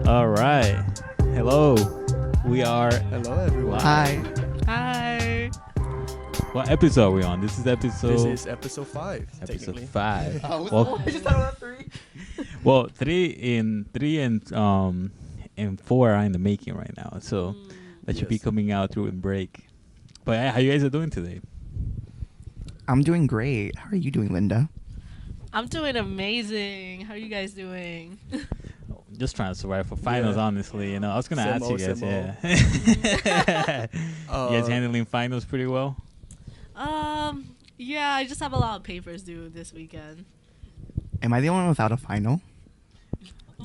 All right. Hello. We are. Hello, everyone. Hi. Hi. What episode are we on? This is episode. This is episode 5. Episode technically. 5. I just thought about 3. Well, three and 4 are in the making right now, so that should be Yes. coming out through in break. But how you guys are doing today? I'm doing great. How are you doing, Linda? I'm doing amazing. How are you guys doing? Just trying to survive for finals, Yeah. honestly. I was gonna ask you guys. Same Yeah. You guys handling finals pretty well. Yeah, I just have a lot of papers due this weekend. Am I the only one without a final?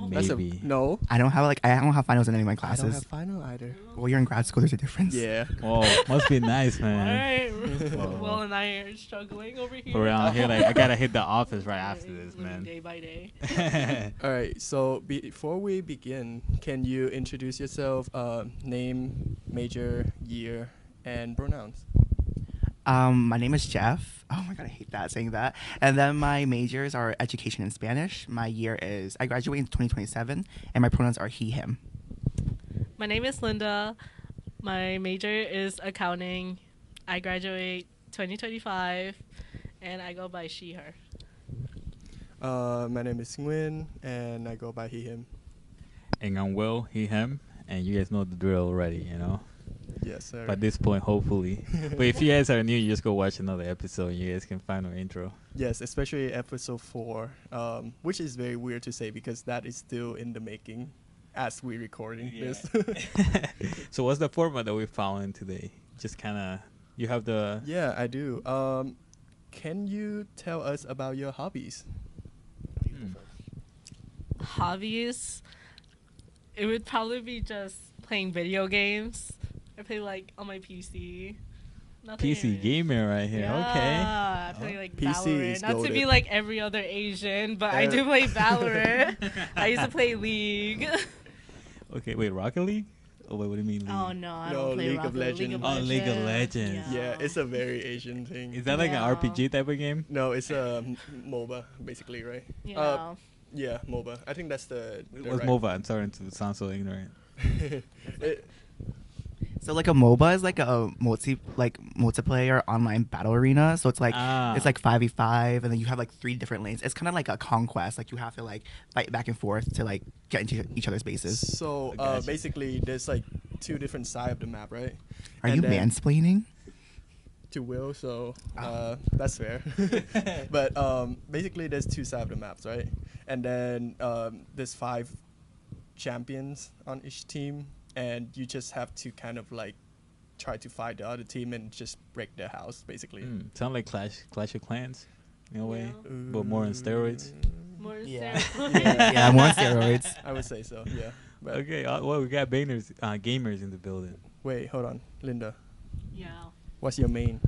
That's Maybe. No. I don't have finals in any of my I don't classes. have final either. Well, you're in grad school. There's a difference. Yeah. Oh, must be nice, All man. right. Whoa. Will and I are struggling over here. Around here, I gotta hit the office right after this, Living man. Day by day. All right. So before we begin, can you introduce yourself? Name, major, year, and pronouns. My name is Jeff. Oh my god, I hate that saying that. And then my majors are education and Spanish. My year is I graduate in 2027, and my pronouns are he, him. My name is Linda. My major is accounting. I graduate 2025, and I go by she, her. My name is Nguyen, and I go by he, him. And I'm Will, he, him, and you guys know the drill already, Yes, sir. By this point, hopefully. But if you guys are new, you just go watch another episode and you guys can find our intro. Yes, especially episode 4, which is very weird to say because that is still in the making as we recording this. So what's the format that we're following today? Just kind of, you have the... Yeah, I do. Can you tell us about your hobbies? Hobbies? It would probably be just playing video games. I play on my PC. Nothing PC really. gamer right here. Yeah, I play PC Valorant. is Not to be goated. like every other Asian, but I do play Valorant. I used to play League. Okay, wait, Rocket League? Oh, wait, what do you mean League? Oh no, I No, don't play League of Rocket Legends. Oh, League of Legends. Yeah, it's a very Asian thing. Is that like Yeah. an RPG type of game? No, it's a MOBA, basically, right? Yeah. Yeah, MOBA. I think that's the What's right- MOBA? I'm starting to sound so ignorant. It- So like a MOBA is like a multiplayer online battle arena. So it's like it's like 5v5, and then you have like 3 different lanes. It's kind of like a conquest. Like you have to like fight back and forth to like get into each other's bases. so Gotcha. basically, there's like 2 different sides of the map, right? Are And you then- mansplaining? To Will, so Oh. that's fair. But basically, there's 2 sides of the maps, right? And then there's 5 champions on each team, and you just have to kind of like try to fight the other team and just break their house, basically. Sound like Clash of Clans in a way, Yeah. but more on steroids. More Yeah. steroids. Yeah, I'm on steroids. I would say so, yeah. But Okay, well, we got gamers in the building. wait, hold on, Linda. Yeah. What's your main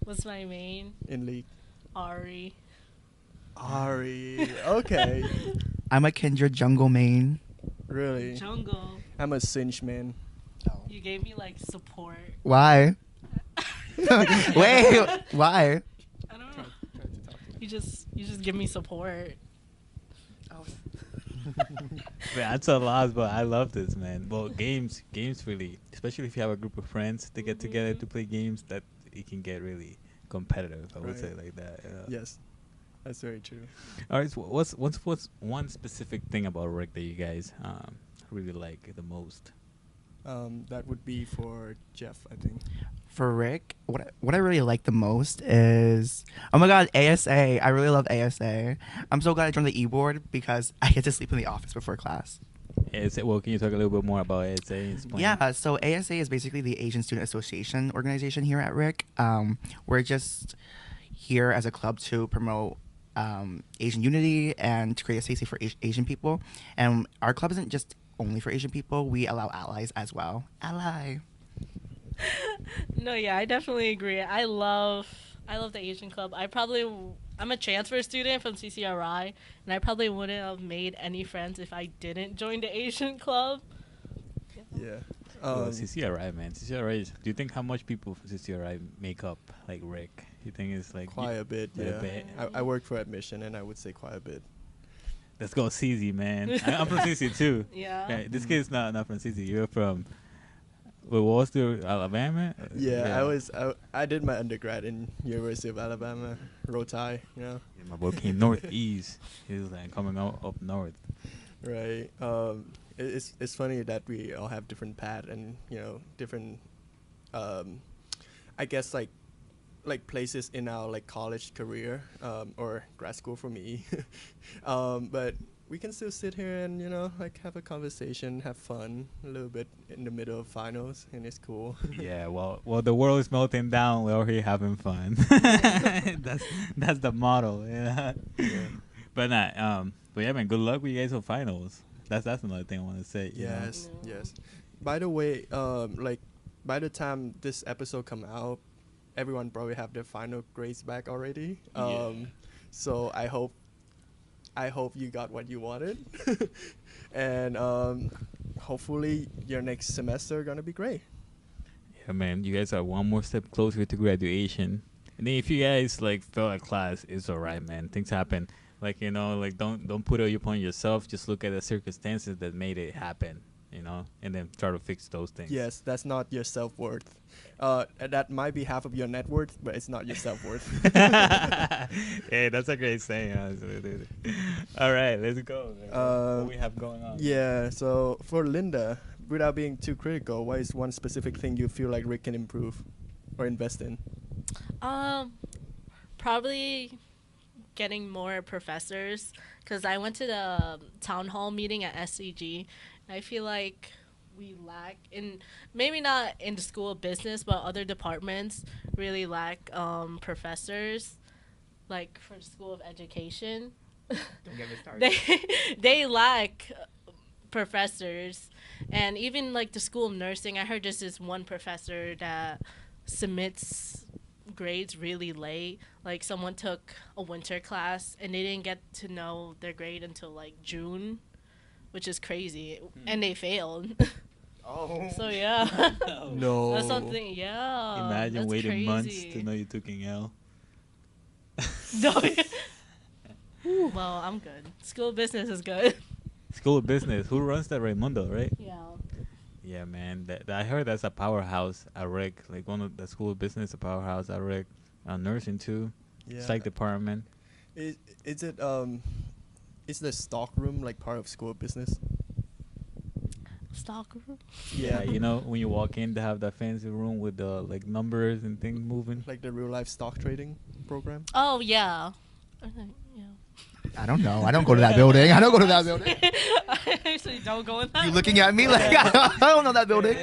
What's my main? in League? Ari. Ari. Okay. I'm a Kindred jungle main. Really? Jungle. I'm a cinch man. You gave me support. Why? Wait, why? I don't know. You just give me support. Man, that's a lot, but I love this, man. Well, games really, especially if you have a group of friends to get together to play games, that it can get really competitive. I would say Right. like that. Yes, that's very true. All right. So what's one specific thing about RIC that you guys really like the most? That would be for Jeff, I think. For Rick, what I really like the most is, oh my god, ASA. I really love ASA. I'm so glad I joined the e-board because I get to sleep in the office before class. ASA, well, can you talk a little bit more about ASA? Explain? Yeah, so ASA is basically the Asian Student Association organization here at RIC. We're just here as a club to promote Asian unity and to create a space for Asian people. And our club isn't just only for Asian people. We allow allies as well. Ally. No, yeah, I definitely agree. I love the Asian Club. I'm a transfer student from CCRI, and I probably wouldn't have made any friends if I didn't join the Asian Club. Yeah. CCRI, man. CCRI do you think how much people from CCRI make up RIC? You think it's Quite a bit, quite a yeah. bit. I work for admission, and I would say quite a bit. Let's go, CZ, man. I'm from CZ too. Yeah. This kid's not from CZ. You're from. What was the Alabama? I did my undergrad in University of Alabama, Rotai. You know. Yeah, my boy came northeast. He was like coming up north. Right. It's funny that we all have different paths and different, I guess like places in our like college career or grad school for me. But we can still sit here and like have a conversation, have fun a little bit in the middle of finals, and it's cool. Yeah, well, the world is melting down. We're all here having fun. that's the motto. Yeah. But yeah, man. Good luck with you guys for finals. That's another thing I want to say. Yes. By the way, like by the time this episode come out, everyone probably have their final grades back already. So I hope you got what you wanted, and hopefully your next semester gonna be great. Yeah, man. You guys are one more step closer to graduation. And then if you guys like fail a class, it's alright, man. Things happen. Like like don't put it upon yourself. Just look at the circumstances that made it happen. And then try to fix those things. Yes, that's not your self-worth. That might be half of your net worth, but it's not your self-worth. Hey, that's a great saying, honestly, dude. All right, let's go. What we have going on? Yeah, so for Linda, without being too critical, what is one specific thing you feel like Rick can improve or invest in? Probably getting more professors, because I went to the town hall meeting at SCG. I feel like we lack maybe not in the School of Business, but other departments really lack professors, like for the School of Education. Don't get me started. They lack professors, and even like the School of Nursing, I heard there's this one professor that submits grades really late. Like someone took a winter class and they didn't get to know their grade until like June, which is crazy, and they failed. Oh. So yeah. No. That's something. Yeah. Imagine that's waiting crazy. months to know you took an L. No. Well, I'm good. School of Business is good. School of Business. Who runs that? Raimundo, right? Yeah. Yeah, man. That I heard that's a powerhouse at RIC. Like one of the School of Business, a powerhouse at RIC. Nursing too. Yeah. Psych department. Is the stock room like part of School of Business? Stock room? Yeah, when you walk in, they have that fancy room with the like numbers and things moving. Like the real life stock trading program? Oh yeah. Okay, yeah. I don't know. I don't go to that building. I actually don't go in that. You looking at me like I don't know that building.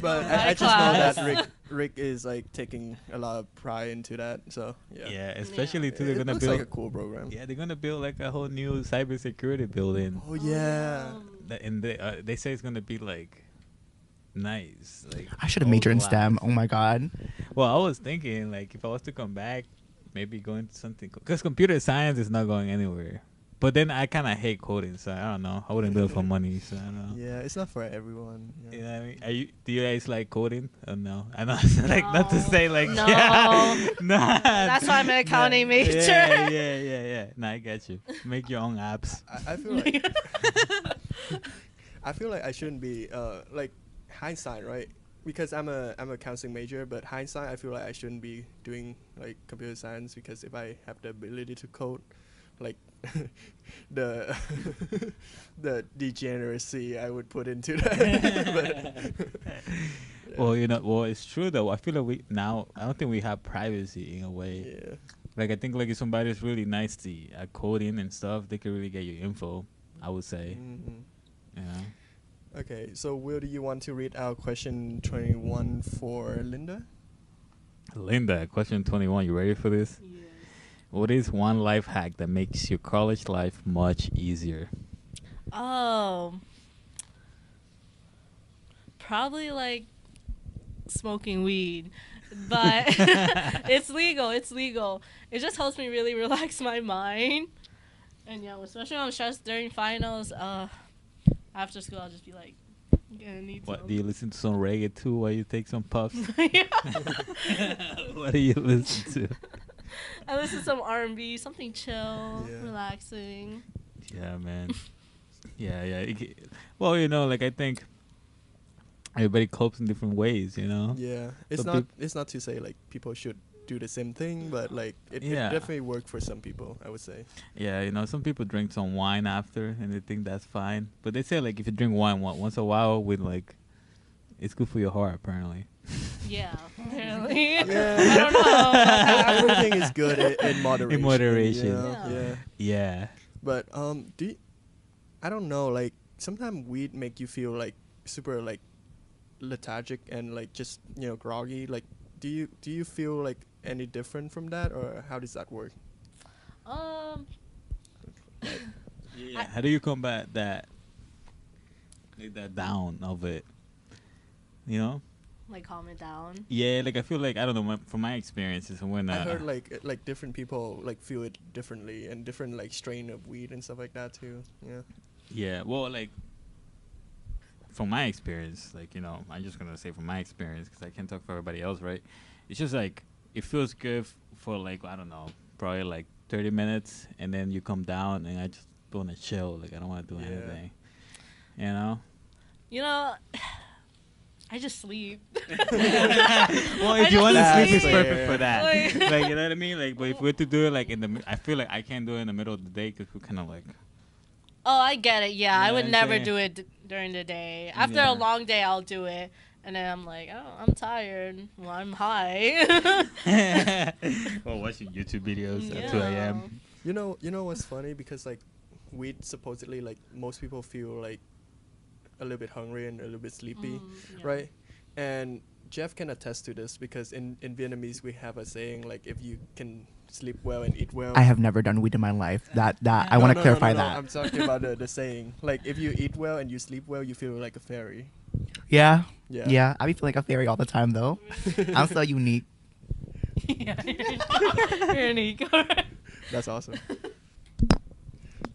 But I just know that Rick is like taking a lot of pride into that. So yeah. Yeah, especially too. They're It gonna looks build. like a cool program. Yeah, they're gonna build like a whole new cybersecurity building. Oh yeah. And they say it's gonna be like nice. Like I should have majored in glass. STEM. Oh my god. Well, I was thinking like if I was to come back, maybe go into something because computer science is not going anywhere. But then I kind of hate coding, so I don't know. I wouldn't do it for money, so I don't know. Yeah, it's not for everyone. You know what I mean? Do you guys like coding? Or no? I know, like not to say like No. yeah, nah. That's why I'm an accounting major. Yeah. Nah, I get you. Make your own apps. I feel like I feel like I shouldn't be like hindsight, right? Because I'm a counseling major, but hindsight I feel like I shouldn't be doing like computer science because if I have the ability to code, like the degeneracy I would put into that. But, Well, it's true though. I feel like I don't think we have privacy in a way. yeah. Like I think like if somebody's really nice at coding and stuff, they could really get your info. I would say. Mhm. Yeah. Okay, so Will, do you want to read out question 21 for Linda? Linda, question 21. You ready for this? Yes. What is one life hack that makes your college life much easier? Oh. Probably like smoking weed. But it's legal. It just helps me really relax my mind. And especially when I'm stressed during finals, after school I'll just be like, I'm gonna need What some. do you listen to some reggae too while you take some puffs? Yeah. What do you listen to? I listen to some R&B, something chill, Yeah. relaxing. Yeah, man. Yeah, yeah. Well, like I think everybody copes in different ways, Yeah, it's So not it's not to say like people should do the same thing, but like it Yeah. definitely worked for some people, I would say. Yeah, some people drink some wine after and they think that's fine. But they say like if you drink wine once a while with like it's good for your heart apparently. Yeah, apparently. Yeah. I don't know. Everything is good in moderation. In moderation. Yeah. Yeah. Yeah. But I don't know, like sometimes weed make you feel like super like lethargic and like just groggy. Like do you feel like any different from that, or how does that work? Yeah. How do you combat that? Like that down of it. Like calm it down. Yeah, like I feel like I don't know from my experiences when I heard like different people like feel it differently, and different like strain of weed and stuff like that too. Yeah. Yeah, well, like from my experience, like I'm just gonna say from my experience because I can't talk for everybody else, right? It's just like it feels good for like I don't know, probably like 30 minutes, and then you come down, and I just want to chill. Like I don't want to do anything, I just sleep. Well, if I you want to just sleep, it's sleep. perfect for that. Like- Like you know what I mean? Like, but if we were to do it like I feel like I can't do it in the middle of the day because we're kind of like. Oh, I get it. Yeah, You I know would what I'm never saying? do it during the day. After Yeah. a long day, I'll do it. And then I'm like, oh, I'm tired. Well, I'm high. Or watching YouTube videos at Yeah. 2 a.m. You know what's funny, because like weed supposedly like most people feel like a little bit hungry and a little bit sleepy, Yeah. right? And Jeff can attest to this, because in Vietnamese we have a saying like if you can sleep well and eat well. I have never done weed in my life. That I No, want to no, clarify no, no, that. I'm talking about the saying, like if you eat well and you sleep well, you feel like a fairy. Yeah. Yeah. Yeah. I be feeling like a fairy all the time though. I'm so unique. Yeah, you're unique. That's awesome.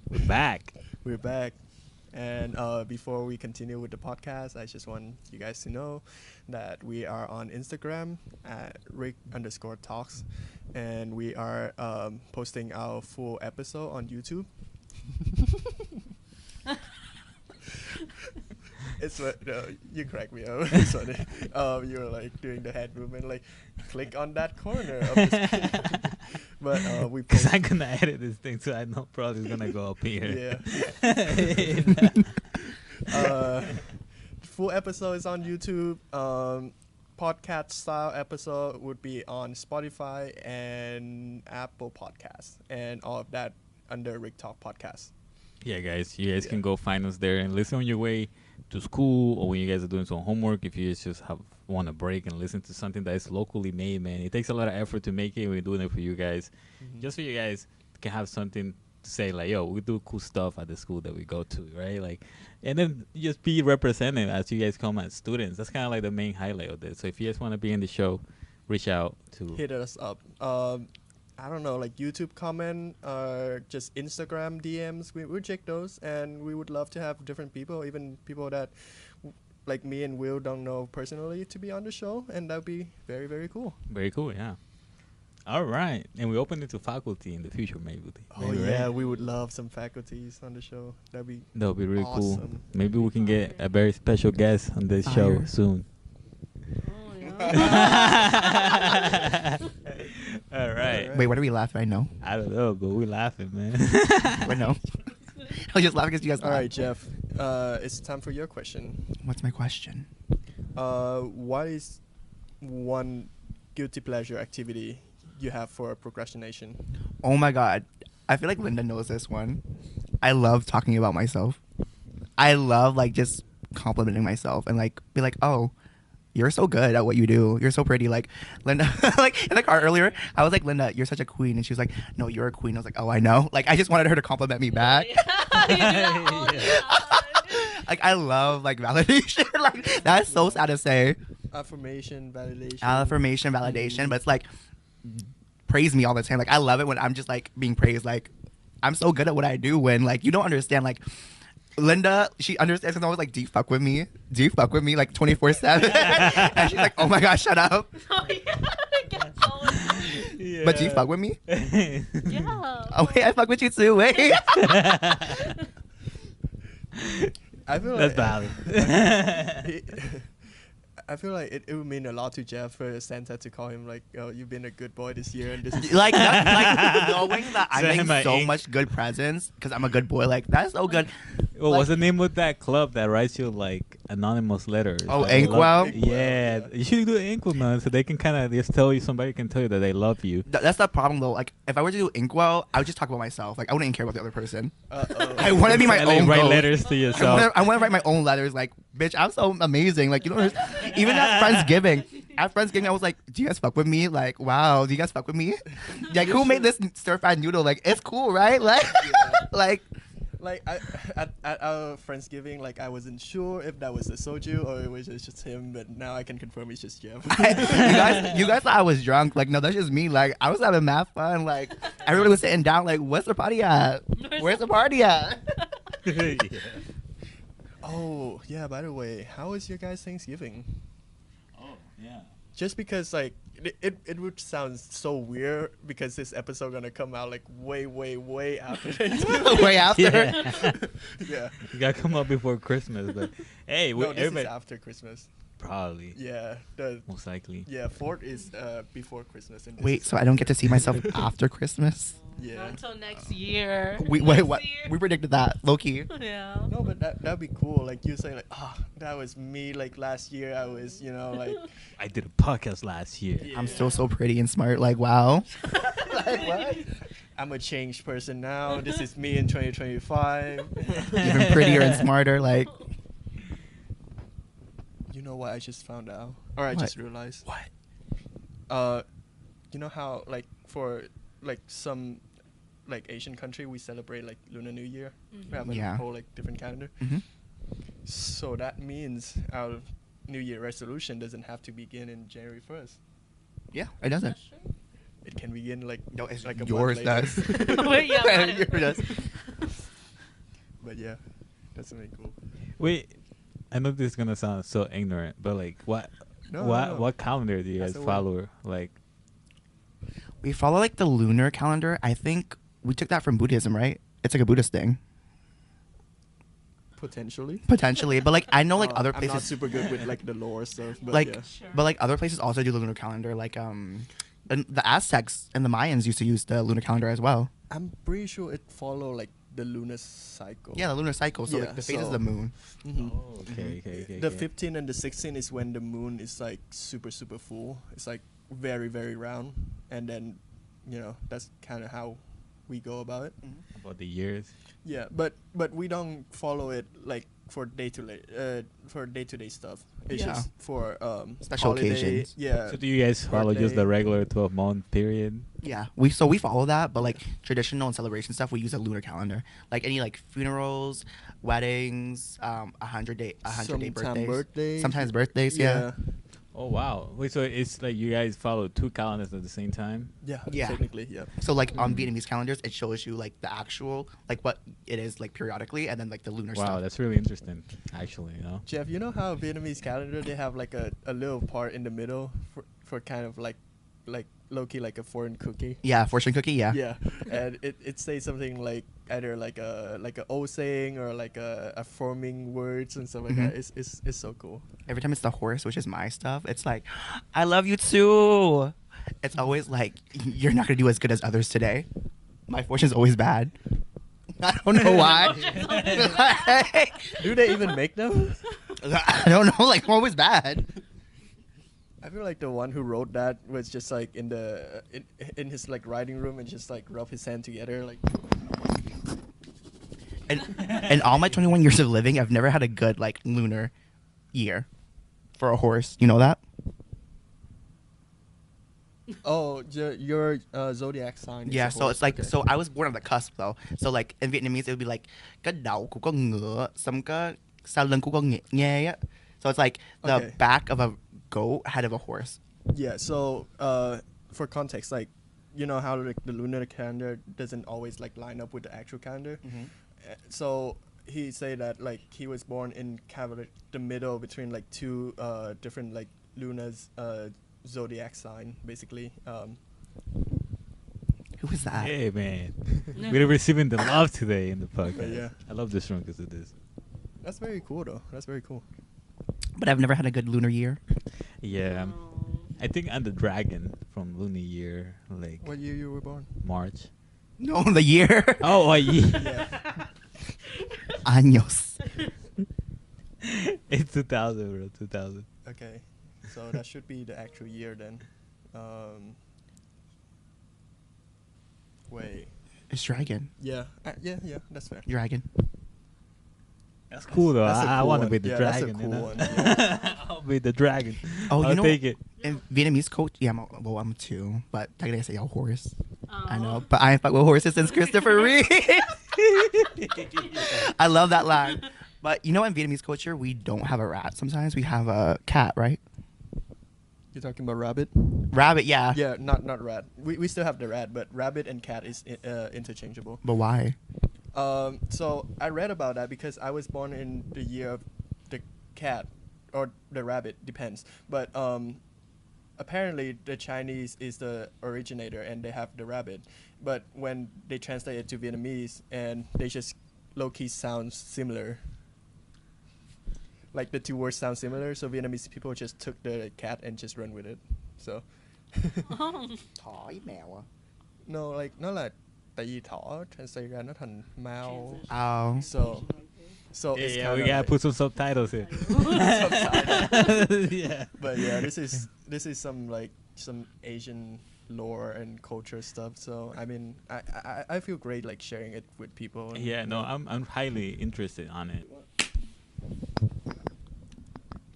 We're back. We're back. And before we continue with the podcast, I just want you guys to know that we are on Instagram at RIC_Talks, and we are posting our full episode on YouTube. It's what you crack me up. It's funny. You were like doing the head movement, like click on that corner of the screen. But we Because post. I'm going to edit this thing, so I know probably it's going to go up here. Yeah. Full episode is on YouTube. Podcast style episode would be on Spotify and Apple Podcasts, and all of that under RIC Talk Podcast. Yeah, guys, you guys Yeah. can go find us there and listen on your way to school, or when you guys are doing some homework. If you guys just want a break and listen to something that is locally made, man, it takes a lot of effort to make it. We're doing it for you guys, just so you guys can have something to say, like, yo, we do cool stuff at the school that we go to, right? Like, and then just be represented as you guys come as students. That's kind of like the main highlight of this. So if you guys want to be in the show, reach out to Hit us up. I don't know, like YouTube comment or just Instagram DMs. We check those, and we would love to have different people, even people that like me and Will don't know personally, to be on the show, and that would be very, very cool. Very cool, yeah. All right, and we open it to faculty in the future, maybe. Oh Maybe, yeah, right? we would love some faculties on the show. That'd be That would be really cool. awesome. Maybe we can get a very special guest on this show Fire. soon. Oh, yeah. All right. Wait, what are we laughing? I know. I don't know, but we're laughing, man. I know. I was just laughing because you guys. All right, laughed. Jeff. It's time for your question. What's my question? What is one guilty pleasure activity you have for procrastination? Oh my god. I feel like Linda knows this one. I love talking about myself. I love like just complimenting myself and like be like, oh, you're so good at what you do. You're so pretty. Like Linda, like in the car earlier, I was like, Linda, you're such a queen. And she was like, no, you're a queen. I was like, oh, I know. Like I just wanted her to compliment me back. You do that all the time. Like I love like validation. Like that's so sad to say. Affirmation, validation. Affirmation, validation, but it's like praise me all the time. Like I love it when I'm just like being praised. Like I'm so good at what I do. When like you don't understand. Like Linda, she understands. Cause I'm always like, do you fuck with me? Do you fuck with me? Like 24/7. And she's like, oh my gosh, shut up. Oh, yeah. It gets all But do you fuck with me? Yeah. Oh wait, I fuck with you too. Wait. I feel That's like valid. I feel like it would mean a lot to Jeff for Santa to call him like, "Oh, you've been a good boy this year," and this is like knowing that I'm Send him getting my so ink. much good presents because I'm a good boy. Like that's so good. What Like- was the name of that club that writes you like anonymous letters? Oh, that they Inkwell? love- Inkwell, Yeah, yeah. you should do Inkwell, man, so they can kind of just tell you. Somebody can tell you that they love you. That's the problem though. Like if I were to do Inkwell, I would just talk about myself. Like I wouldn't even care about the other person. I want to be my And, like, own write ghost. letters to yourself. I want to write my own letters. Like, bitch, I'm so amazing. Like, you know, even at Friendsgiving, I was like, do you guys fuck with me? Like, wow, do you guys fuck with me? Like, who made this stir-fried noodle? Like, it's cool, right? Like, like, like at our Friendsgiving, like I wasn't sure if that was a soju or it was just him, but now I can confirm it's just Jeff. you guys thought I was drunk. Like, no, that's just me. Like, I was having mad fun. Like, everybody was sitting down. Like, where's the party at? Where's the party at? Yeah. Oh yeah, by the way, how was your guys' Thanksgiving? Oh, yeah. Just because like it would sound so weird because this episode gonna come out like way after Thanksgiving. Way after. Yeah. Yeah. You gotta come up before Christmas, but hey, No, this is everybody after Christmas. probably, Yeah. most likely. Yeah, 4th is before Christmas. And this Wait, is so I don't get to see myself after Christmas? Not Yeah. until next year. Wait, Next what? year. We predicted that, Loki. Yeah. No, but that'd be cool. Like you say, like, oh, that was me. Like last year, I was, like, I did a podcast last year. I'm still so pretty and smart. Like, wow. like what? I'm a changed person now. This is me in 2025. Even prettier and smarter. Like, You know what I just found out, or I What? just realized. what? You know how like for like some like Asian country we celebrate like Lunar New Year. We have a Yeah. whole like different calendar. Hmm. So that means our New Year resolution doesn't have to begin in January 1st. Yeah, it doesn't. It can begin like No, it's like a yours month later. does. Wait, yeah, mine. Yours does. But yeah, that's something cool. Wait, I know this is gonna sound so ignorant, but like, what No, what calendar do you That's guys the word. follow? Like, We follow like the lunar calendar. I think we took that from Buddhism, right? It's like a Buddhist thing, Potentially. potentially. But like I know like other I'm not places, super good with like the lore stuff, but like, yeah. Sure. but like other places also do the lunar calendar. Like and the Aztecs and the Mayans used to use the lunar calendar as well. I'm pretty sure it follow like the lunar cycle. Yeah, the lunar cycle. So Yeah, like the phase is so- the moon. Mhm. okay. The 15 and the 16 is when the moon is like super full. It's like very round, and then that's kind of how we go about it. About the years. Yeah, but we don't follow it like for day to day stuff. It's Yeah. just for Special holiday- occasions. Yeah. So do you guys follow just the birthday. regular 12-month period? Yeah, we follow that, but like traditional and celebration stuff, we use a lunar calendar. Like any like funerals, weddings, 100-day Sometime birthdays, birthdays. sometimes birthdays. Yeah. Oh wow! Wait, so it's like you guys follow two calendars at the same time? Yeah. Yeah. Technically, yeah. So like on Vietnamese calendars, it shows you like the actual like what it is like periodically, and then like the lunar Wow, stuff. that's really interesting. Actually, Jeff, you know how Vietnamese calendar they have like a little part in the middle for kind of like low-key like a foreign cookie. Yeah, fortune cookie. Yeah. Yeah, and it says something like either like a old saying or like a forming words and stuff like Mhm. that. It's so cool. Every time it's the horse, which is my stuff, it's like, I love you too. It's always like you're not gonna do as good as others today. My fortune's always bad. I don't know why. Do they even make them? I don't know. Like, I'm always bad. I feel like the one who wrote that was just like in his like writing room and just like rub his hand together like. And all my 21 years of living, I've never had a good like lunar year for a horse. You know that? Oh, your zodiac sign. is Yeah. a So horse. it's like Okay. so I was born on the cusp though. So like in Vietnamese it would be like cái đầu của con ngựa, xong cái sau lưng của con nghe á. So it's like the Okay. back of a goat, head of a horse. Yeah, so for context, like you know how like the lunar calendar doesn't always like line up with the actual calendar. So he say that like he was born in kind of like the middle between like two different like luna's zodiac sign basically. sad. Hey man, we're receiving the love today in the podcast. But yeah. I love this room because of this. That's very cool though. That's very cool. But I've never had a good lunar year. Yeah, I think I'm the dragon from Lunar Year, like What year you were born? March. No, the year. Oh, yeah. Yeah. Años. It's 2000, bro. 2000. Okay. So that should be the actual year then. Wait. It's dragon. Yeah. Yeah. That's fair. Dragon. That's cool though. That's a I cool want to one. be the Yeah, that's a dragon. cool you know? one, yeah. I'll be the dragon. Oh, I'll you know, take it. in Vietnamese culture, yeah, I'm two, but technically I say a horse. I Oh. know, but I ain't fuck with horses since Christopher Reeve. I love that line. But you know, in Vietnamese culture, we don't have a rat. Sometimes we have a cat, right? You're talking about rabbit? Rabbit, yeah. Yeah, not rat. We still have the rat, but rabbit and cat is interchangeable. But why? So I read about that because I was born in the year of the cat or the rabbit, depends. But apparently the Chinese is the originator and they have the rabbit. But when they translate it to Vietnamese and they just low-key sounds similar. Like the two words sound similar, so Vietnamese people just took the cat and just run with it. So Thỏ mèo. no, like nó là tại vì thỏ translate ra nó thành mao. Oh. So it's Yeah, kind we of gotta put some subtitles here. Yeah. But yeah, this is some Asian lore and culture stuff. So I mean, I feel great like sharing it with people. And, Yeah, no, I'm highly interested on it.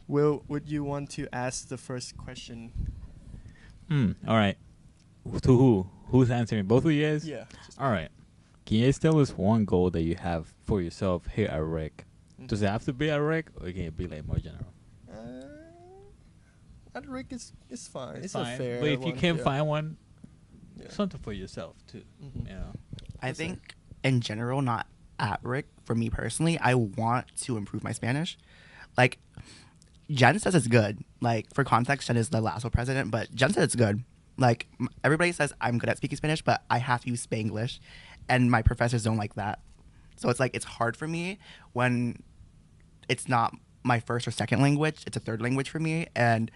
Will, would you want to ask the first question? All right. To who? Who's answering? Both of you guys? Yeah. All right. Can you guys tell us one goal that you have for yourself here at RIC? Does it have to be at RIC, or can it be like more general? At RIC is fine. It's fine. a fair. But if you one, can't yeah. find one, Yeah. something for yourself too. Mhm. You know. I think in general, not at RIC, for me personally, I want to improve my Spanish. Like, Jen says it's good. Like, for context, Jen is the Lasso president, but Jen says it's good. Like, everybody says I'm good at speaking Spanish, but I have to use Spanglish, and my professors don't like that. So it's like, it's hard for me when it's not my first or second language, it's a third language for me. And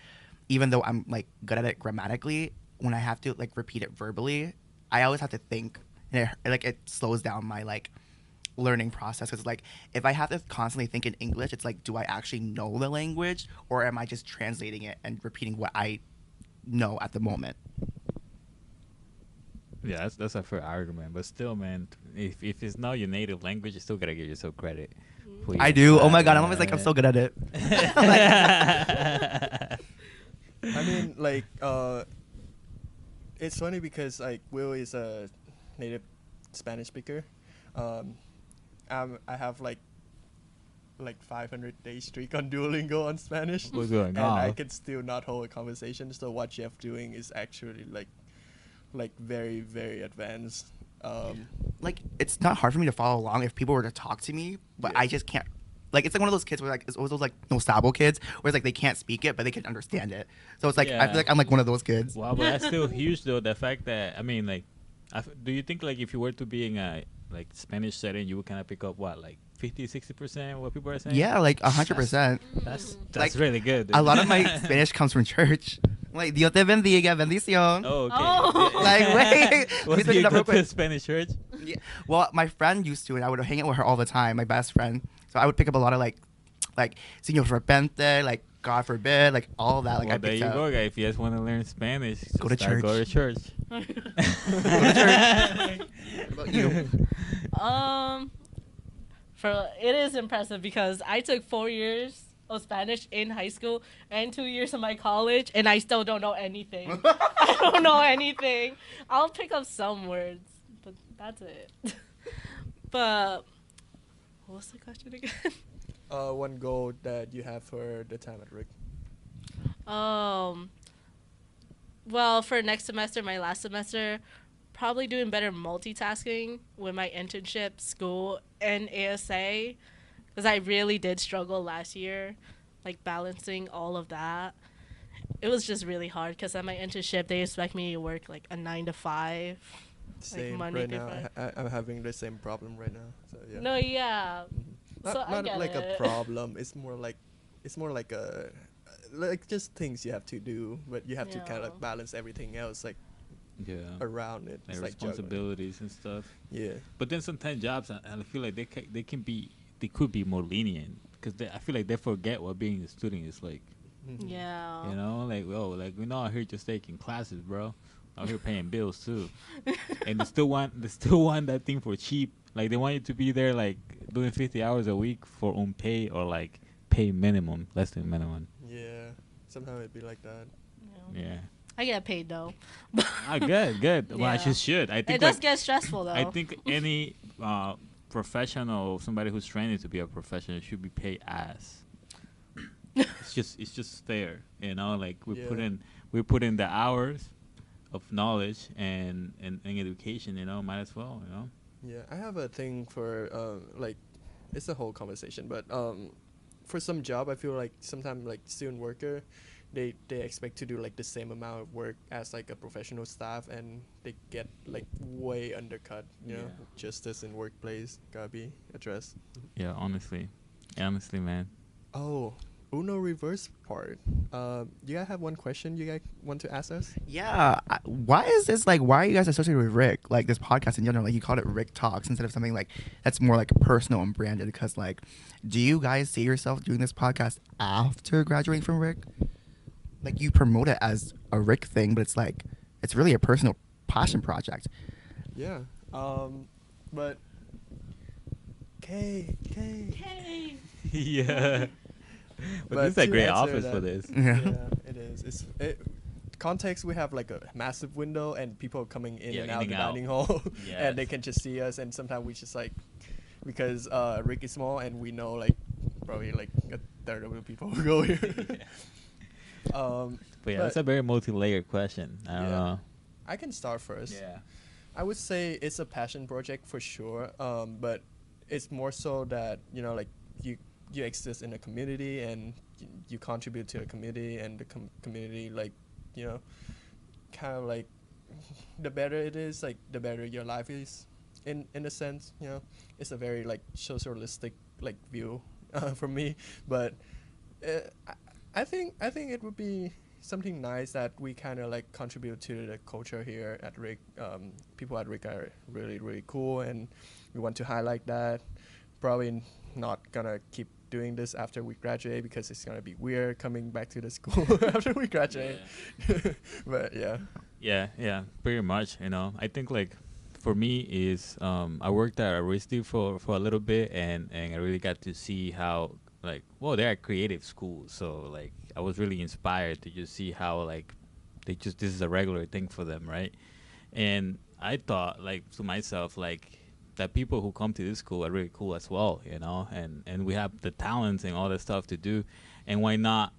even though I'm like good at it grammatically, when I have to like repeat it verbally, I always have to think, and it slows down my like learning process. Because like, if I have to constantly think in English, it's like, do I actually know the language, or am I just translating it and repeating what I know at the moment? Yeah, that's a fair argument. But still, man, if it's not your native language, you still gotta give yourself credit. for I your do. Oh my craft, god, I'm always like, I'm so good at it. I mean, like, it's funny because like Will is a native Spanish speaker. I have like 500 day streak on Duolingo on Spanish, What's going and on? I can still not hold a conversation. So what Jeff doing is actually like very very advanced. Like, it's not hard for me to follow along if people were to talk to me, but Yeah. I just can't. Like, it's like one of those kids where like, it's always those like no stable kids where it's like they can't speak it but they can understand it. So it's like, I Yeah. feel like I'm like one of those kids. Wow, but that's still huge though. The fact that, I mean, like, do you think like if you were to be in a like Spanish setting, you would kind of pick up what, like 50-60% what people are saying? Yeah, like 100%. That's Like, really good. A lot of my Spanish comes from church. Like, Dios te bendiga, bendición. Oh, okay. Oh. Like, wait. Let me What, do switch you it up go real to quick. Spanish church? Yeah. Well, my friend used to, and I would hang out with her all the time, my best friend. So I would pick up a lot of like Señor repente, like God forbid, like all of that. Like, Well, I there picked you up. go, guys. If you guys want to learn Spanish, just Go to start church. Go to church. What about you? It is impressive because I took 4 years of Spanish in high school and 2 years of my college, and I still don't know anything. I don't know anything. I'll pick up some words, but that's it. But what was the question again? One goal that you have for the time at RIC. Well, for next semester, my last semester, probably doing better multitasking with my internship, school, and ASA, because I really did struggle last year, like balancing all of that. It was just really hard because at my internship, they expect me to work like a 9 to 5, Same money right now. different. I'm having the same problem right now. So yeah. No, yeah. Not So I not get like a it. problem. It's more like a like just things you have to do, but you have to kind Yeah. of balance everything else like Yeah. around it. Like It's like juggling. responsibilities and stuff. Yeah. But then sometimes jobs, I feel like they could be more lenient because I feel like they forget what being a student is like. Mhm. Yeah. You know, like like we're not here just taking classes, bro. Out here paying bills too, and they still want that thing for cheap. Like they want you to be there like doing 50 hours a week for unpaid or like pay minimum, less than minimum. Yeah. Sometimes it'd be like that. Yeah. I get paid though. Good. Well, I Yeah. just should. I It think does like, get stressful though. I think any professional, somebody who's training to be a professional, should be paid ass. It's just fair, you know. Like we put in the hours of knowledge and education, you know. Might as well, you know. Yeah, I have a thing for like it's a whole conversation, but for some job I feel like sometimes like student worker they expect to do like the same amount of work as like a professional staff and they get like way undercut, you know. Yeah. Justice in workplace gotta be addressed. Yeah, honestly, man. Oh, Uno reverse part. You guys have one question you guys want to ask us? Yeah. Why is this like? Why are you guys associated with Rick? Like this podcast in general, like you called it RIC Talks instead of something like that's more like personal and branded. Because like, do you guys see yourself doing this podcast after graduating from Rick? Like you promote it as a Rick thing, but it's like it's really a personal passion project. Yeah. But K. Hey. Yeah. But this is to a great answer office that- for this. Yeah, it is. Context, we have like a massive window and people coming in Yeah, and in out and the out. dining hall, Yes. and they can just see us. And sometimes we just like, because Rick is small and we know like probably like a third of the people who go here. But yeah, that's a very multi-layered question. I don't Yeah. know. I can start first. Yeah. I would say it's a passion project for sure. But it's more so that like you exist in a community and you contribute to the community and the community like kind of like the better it is, like the better your life is in a sense. It's a very like socialistic like view for me, but I think it would be something nice that we kind of like contribute to the culture here at RIC. People at RIC are really, really cool, and we want to highlight that. Probably not gonna keep doing this after we graduate because it's gonna be weird coming back to the school after we graduate. But Yeah, pretty much. I think like for me is I worked at RISD for a little bit, and I really got to see how they're a creative school, so like I was really inspired to just see how like this is a regular thing for them, right? And I thought like to myself like that people who come to this school are really cool as well, and we have the talents and all that stuff to do, and why not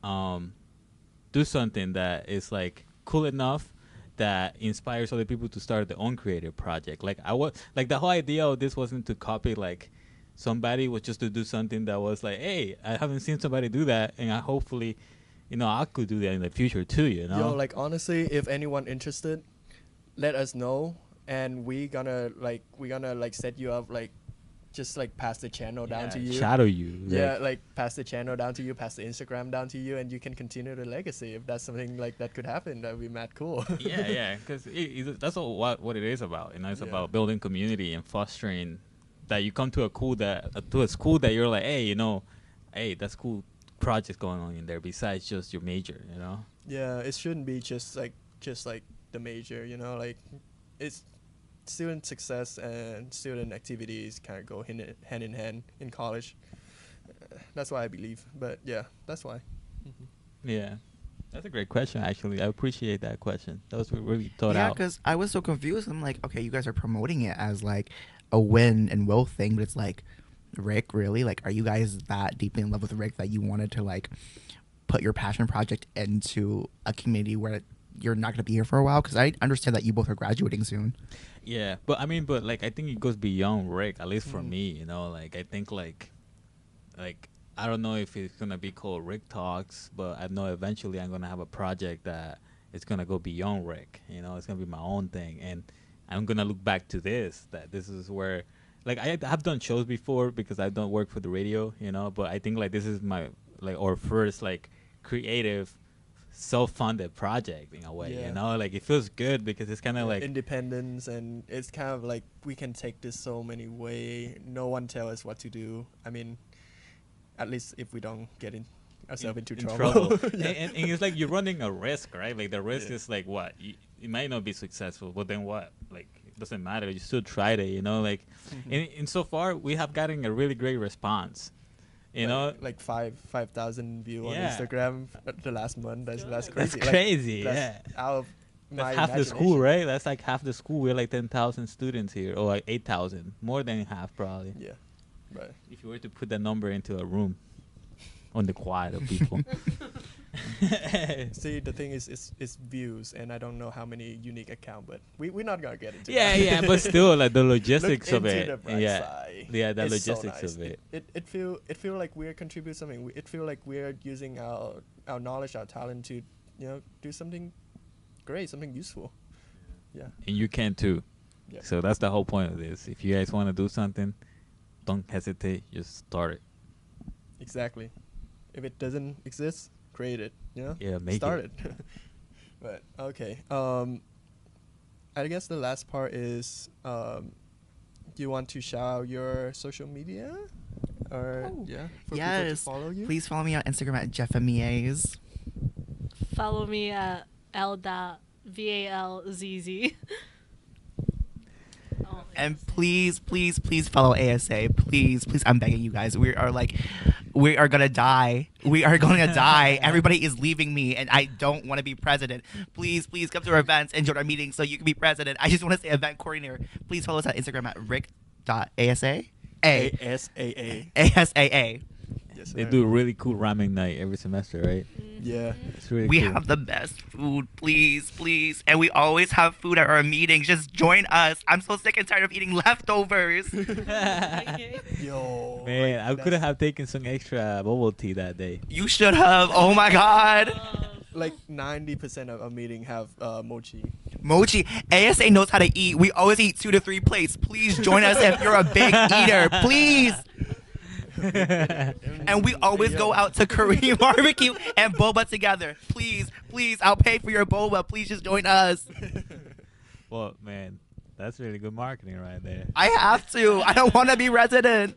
do something that is like cool enough that inspires other people to start their own creative project. Like the whole idea of this wasn't to copy like somebody, was just to do something that was like, hey, I haven't seen somebody do that, and I hopefully I could do that in the future too. like honestly, if anyone interested, let us know, and we gonna set you up, like just like pass the channel down to you. Shadow you. Yeah, like pass the channel down to you, pass the Instagram down to you, and you can continue the legacy. If that's something like that could happen, that would be mad cool. yeah, because that's what it is about. It's Yeah. about building community and fostering that you come to a school that you're like, hey, hey, that's cool projects going on in there besides just your major, Yeah, it shouldn't be just like the major, like it's student success and student activities kind of go hand in hand in college. That's why I believe, but yeah, that's why. Yeah. That's a great question, actually. I appreciate that question. That was really thought Yeah, out. because I was so confused. I'm like, okay, you guys are promoting it as like a win and will thing, but it's like, Rick, really? Like, are you guys that deeply in love with Rick that you wanted to like put your passion project into a community where you're not going to be here for a while? Because I understand that you both are graduating soon. Yeah, but I think it goes beyond Rick, at least for me, like I think like I don't know if it's gonna be called RIC Talks, but I know eventually I'm gonna have a project that it's gonna go beyond Rick. It's gonna be my own thing, and I'm gonna look back to this. That this is where, like, I have done shows before because I don't work for the radio, you know. But I think like this is my like our first like creative, self-funded project in a way, Yeah. you know. Like it feels good because it's kind of like independence, and it's kind of like we can take this so many way. No one tell us what to do. I mean, at least if we don't get ourselves into trouble. Yeah. and it's like you're running a risk, right? Like the risk Yeah. is like what you might not be successful, but then what? Like it doesn't matter. You still tried it, you know. Like and so far we have gotten a really great response. You know, like 5,000 views Yeah. on Instagram the last month. That's that's crazy. crazy. That's Yeah. out of my That's half the school, imagination. right? That's like half the school. We're like 10,000 students here, or like 8,000, more than half probably. Yeah, right. If you were to put that number into a room, on the quiet of people. See, the thing is, it's views, and I don't know how many unique account, but we're not gonna get into Yeah, that. yeah, but still, like the logistics Look of into it. the bright Yeah, side. yeah, the It's so logistics nice. of it. It feel like we're contributing something. It feel like we're using our knowledge, our talent to do something great, something useful. Yeah. And you can too. Yeah. So that's the whole point of this. If you guys want to do something, don't hesitate. Just start it. Exactly. If it doesn't exist, create it. Yeah, make Start it. it. But okay. I guess the last part is, do you want to shout out your social media, or for people to Yes. follow you? Please follow me on Instagram at JeffMiez. Follow me at l.valzz. Oh, And please, please, please follow ASA. Please, please, I'm begging you guys. We are gonna die. We are going to die. Everybody is leaving me, and I don't want to be president. Please, please come to our events and join our meetings so you can be president. I just want to say event coordinator. Please follow us on Instagram at ric.asa. ASAA. ASAA. Yes, They sir. do a really cool ramen night every semester, right? Yeah. It's really We cool. have the best food, please, please. And we always have food at our meetings. Just join us. I'm so sick and tired of eating leftovers. Yo. Man, I like, could that's- have taken some extra bubble tea that day. You should have. Oh my God. Like 90% of a meeting have mochi. Mochi. ASA knows how to eat. We always eat 2 to 3 plates. Please join us if you're a big eater. Please. And we always go out to Korean barbecue and boba together. Please, please, I'll pay for your boba. Please just join us. Well, man, that's really good marketing right there. I have to. I don't want to be resident.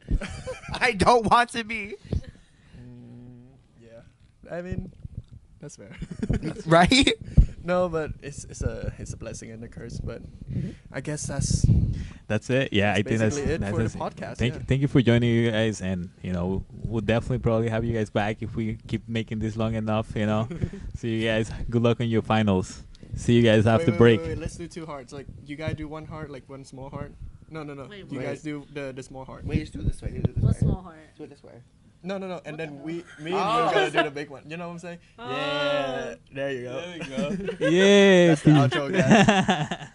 I don't want to be. Yeah. I mean, that's fair. Right? No, but it's a blessing and a curse. But I guess that's That's it. Yeah, I think that's basically it that's for the it. podcast, Thank yeah. thank you for joining you guys, and we'll definitely probably have you guys back if we keep making this long enough. So you guys, good luck on your finals. See you guys after break. Wait, let's do 2 hearts. Like you guys do 1 heart, like 1 small heart. No. Wait, You what? guys do the small heart. Wait, just do it this way. Do it this What way. small heart? Do it this way. No. And then me and you Oh. gonna do the big one. You know what I'm saying? Oh. Yeah. There you go. Yeah. That's the outro, guys.